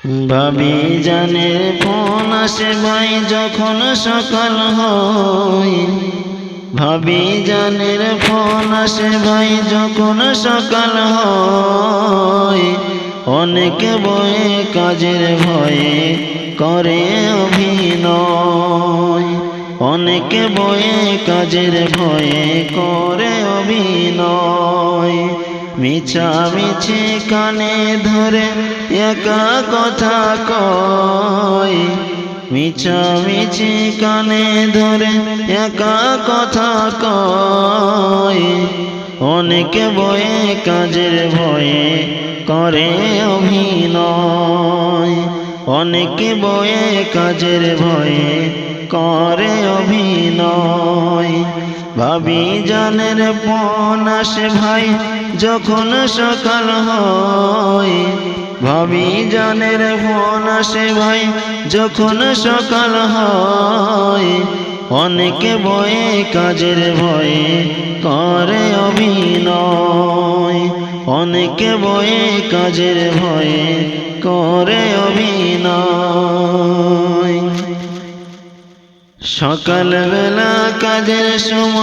ভাবি জানের ফোন আসে ভাই যখন সকাল হয়, ভাবি জানের ফোন আসে ভাই যখন সকাল হয়। অনেকে বয়ে কাজের ভয়ে করে অভিনয়, অনেকে বয়ে কাজের ভয়ে করে অভিনয়। মিছামিছি কানে ধরে একা কথা কয়, মিছামিছি কানে ধরে একা কথা কয়। অনেকে বয়ে কাজের ভয়ে করে অভিনয়, অনেকে বয়ে কাজের ভয়ে করে অভিনয়। ভাবি জানের ফোন আসে ভাই যখন সকাল হয়, ভাবি জানের ফোন আসে ভাই যখন সকাল হয়। অনেকে বয়ে কাজের ভয়ে করে অভিনয়, অনেকে বয়ে কাজের ভয়ে করে অভিনয়। সকালবেলা কাজের সময়